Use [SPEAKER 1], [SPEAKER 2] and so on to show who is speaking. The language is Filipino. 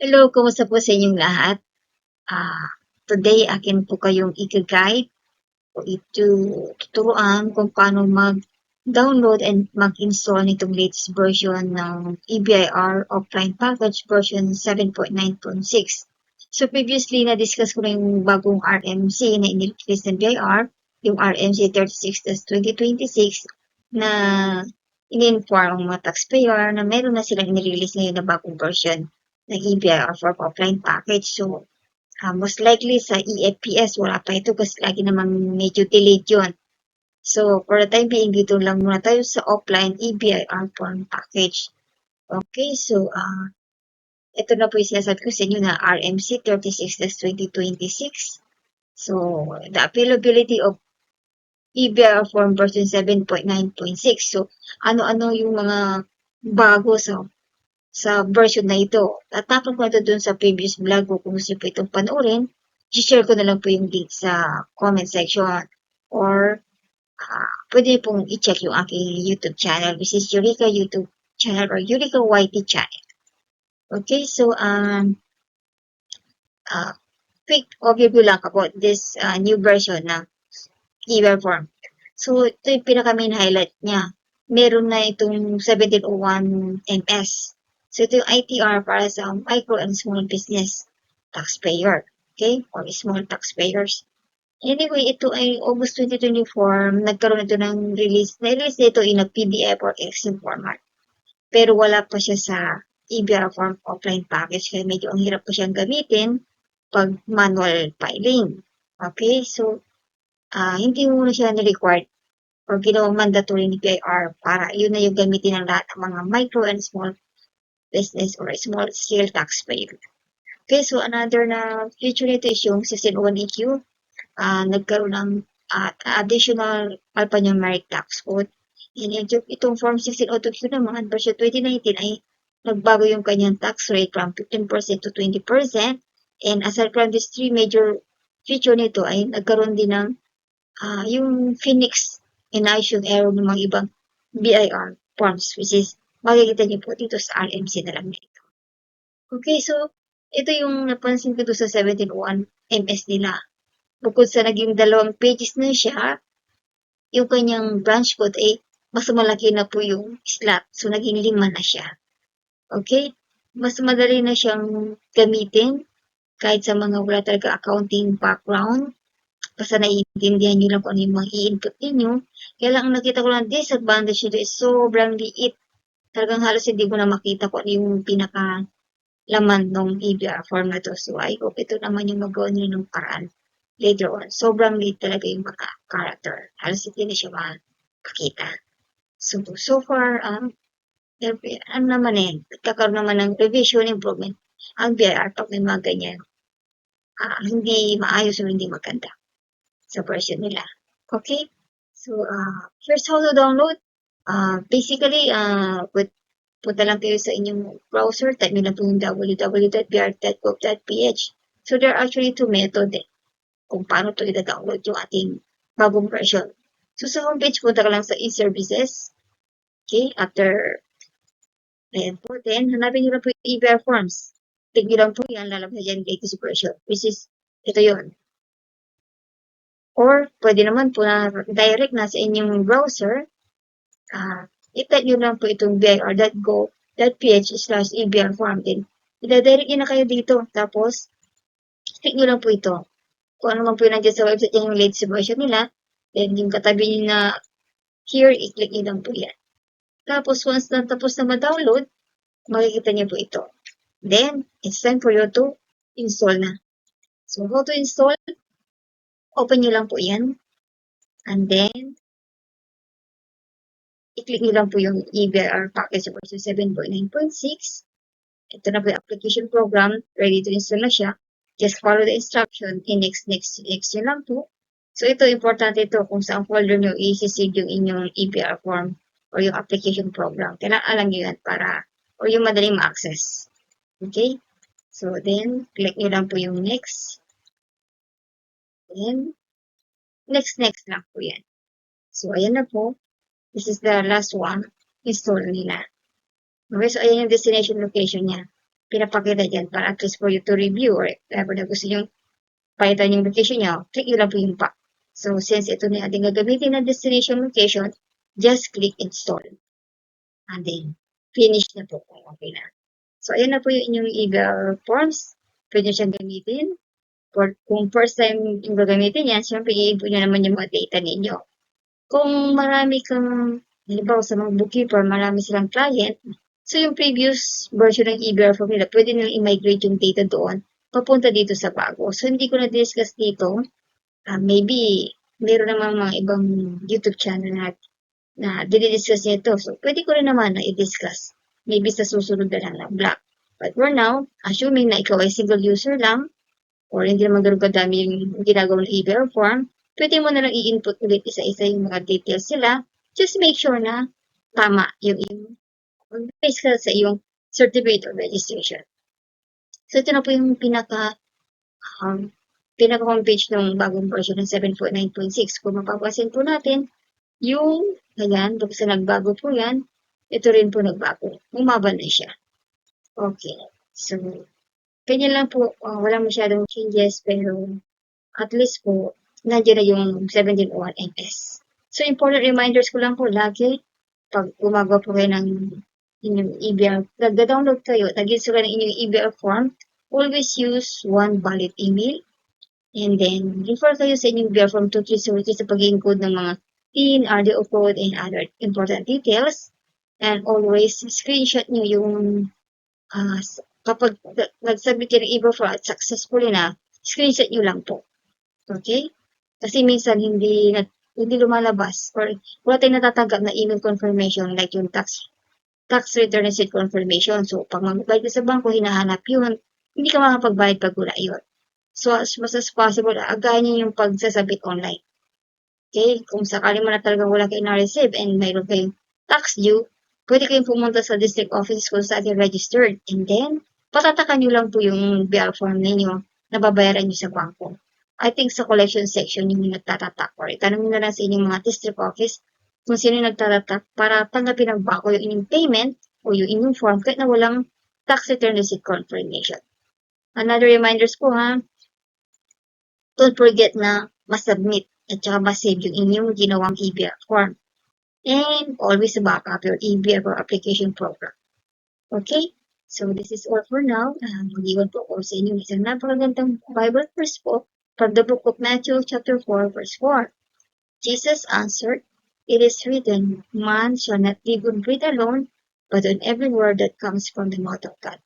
[SPEAKER 1] Hello, kumusta po sa inyong lahat? Today akin po kayong i-guide o tuturuan kung paano mag-download and mag-install nitong latest version ng EBIR offline package version 7.9.6. So previously na-discuss ko na yung bagong RMC na inilist ng BIR, yung RMC 36-2026 na in-inform ang mga taxpayer na meron na silang inirelease ngayon na bagong version ng EBIR for offline package. So most likely sa EFPS, wala pa ito kasi lagi namang medyo delayed yun. So, for the time being, dito lang muna tayo sa offline EBIR form package. Okay, so, ito na po yung sinasabi ko sa inyo na RMC 36-2026. So, the availability of EBIR form version 7.9.6. So, ano-ano yung mga bago sa version na ito. Tatapon ko na ito dun sa previous vlog ko kung gusto po itong panoorin. I-share ko na lang po yung link sa comment section. Or pwede pong i-check yung aking YouTube channel, which is Eureka YouTube channel or Eureka YT channel. Okay, so quick overview lang about this new version ng email form. So, ito yung pinaka-main highlight niya. Meron na itong 1701 MS. So, ito yung ITR para sa micro and small business taxpayer. Okay? Or small taxpayers. Anyway, ito ay August 2024, nagkaroon ito ng release. Na-release nito in a PDF or Excel format. Pero wala pa siya sa EBR form offline package. Kaya medyo ang hirap pa siyang gamitin pag manual filing. Okay? So, hindi mo na siya ni-required or ginawang mandatory ni BIR para yun na yung gamitin ng lahat ng mga micro and small business or small scale taxpayer. Okay, so another na feature nito is yung 1601EQ. Nagkaroon ng additional alphanumeric tax code. And itong Form 1602Q naman, version 2019 ay nagbago yung kanyang tax rate from 15% to 20%. And aside from these three major feature nito ay nagkaroon din ng yung Phoenix inayos yung error ng mga ibang BIR forms, which is makikita niyo po dito sa RMC na lang nito. Okay, so ito yung napansin ko doon sa 1701 MS nila. Bukod sa naging 2 pages na siya, yung kanyang branch code ay mas malaki na po yung slot. So, naging 5 na siya. Okay? Mas madali na siyang gamitin kahit sa mga wala talaga accounting background. Basta naiintindihan nyo lang kung ano yung mga i-input ninyo. Kaya lang ang nakita ko lang disadvantage nito is sobrang liit. Talagang halos hindi ko na makita kung ano yung pinaka laman ng EBR form na to. So, I hope ito naman yung magawa nila ng paraan later on. Sobrang liit talaga yung mga character. Halos hindi na siya makakita. So far, ano naman nagkakaroon naman ng revision improvement ang BIR pag may mga ganyan. Hindi maayos o hindi maganda sa version nila. Okay? So, here's how to download. Basically, punta lang kayo sa inyong browser, type nyo lang po yung www.br.gov.ph. So, there are actually two methods kung paano ito i-download yung ating bagong version. So, sa homepage, punta ka lang sa e-services. Okay? After, ayan po, then, hanapin nyo lang po yung EBR forms. Tignan lang po yan, lalabas dyan latest version, which is, ito yon. Or, pwede naman po na direct na sa inyong browser, i-type nyo lang po itong bir.go.ph/ebr form din. Ida-direct nyo na kayo dito. Tapos, click nyo lang po ito. Kung ano man po nandiyan sa website yung latest version nila, then yung katabi nyo na here, i-click nyo lang po yan. Tapos, once na tapos na ma-download, makikita nyo po ito. Then, it's time for you to install na. So, how to install? Open nyo lang po yan. And then, i-click nyo lang po yung EBR package version 7.9.6. Ito na po yung application program. Ready to install na siya. Just follow the instruction. Next nyo lang po. So, ito, importante ito kung saan folder nyo i-save yung inyong EBR form or yung application program. Kailangan alam nyo yan para, or yung madaling ma-access. Okay? So, then, click nyo lang po yung next. Then, next lang po yan. So, ayan na po. This is the last one. Install nila. Okay, so ayan yung destination location niya. pinapakita dyan para at least for you to review or if ever na gusto nyo palitan yung location nyo, click nyo lang po yung pack. So, since ito na ating gagamitin na destination location, just click install. And then, finish na po kung okay na. So, ayan na po yung inyong eval forms. Pwede nyo siyang gamitin. Kung first time yung gagamitin yan, syempre i-input nyo naman yung mga data ninyo. Kung marami kang, halimbawa sa mga bookkeeper, marami silang client, so yung previous version ng eval form nila, pwede nilang i-migrate yung data doon, papunta dito sa bago. So, hindi ko na-discuss dito. Maybe, meron naman mga ibang YouTube channel na dinidiscuss nito. So, pwede ko rin naman na i-discuss. Maybe sa susunod na lang na vlog. But for now, assuming na ikaw ay single user lang, or hindi naman ganun kadami yung ginagawa ng eval form, pwede mo na lang i-input ulit isa-isa yung mga details sila. Just make sure na tama yung based ka sa iyong certificate of registration. So, ito na po yung pinaka-homepage ng bagong version ng 7.9.6. Kung mapapansin po natin, ayan, bukod sa nagbago po yan, ito rin po nagbago. Bumaba na siya. Okay. So, ganyan lang po. Wala masyadong changes, pero at least po, nandiyan na yung 1701 MS. So, important reminders ko lang po lagi, pag gumagawa po kayo ng inyong eval, nagda-download kayo, nag-install ng inyong eval form, always use one valid email. And then, refer kayo sa inyong eval form to resources sa pag-encode ng mga PIN, RDO code, and other important details. And always, screenshot nyo yung kapag nag-submit kayo ng eval form at successfully na, screenshot nyo lang po. Okay? Kasi minsan hindi lumalabas or wala tayong natatanggap na email confirmation like yung tax return receipt confirmation. So, pag magbayad ka sa bangko, hinahanap yun, hindi ka makapagbayad pag wala yun. So, as much as possible, agahan nyo yung pagsasabit online. Okay? Kung sakali mo na talagang wala kayo na-receive and mayroon kayong tax due, pwede kayong pumunta sa district office kung saan kayo registered. And then, patatakan nyo lang po yung bill form ninyo na babayaran nyo sa bangko. I think sa collection section yung nagtatatak or itanong nyo na lang sa inyong mga district office kung sino yung nagtatatak para tanggapin ng bangko yung inyong payment o yung inyong form kahit na walang tax return receipt confirmation. Another reminders po don't forget na masubmit at saka masave yung inyong ginawang eval form. And always back up your eval or application program. Okay? So this is all for now. Mag-iwan po ako sa inyong isang napakagandang Bible verse po from the book of Matthew chapter 4 verse 4. Jesus answered, "It is written, man shall not live on bread alone, but on every word that comes from the mouth of God."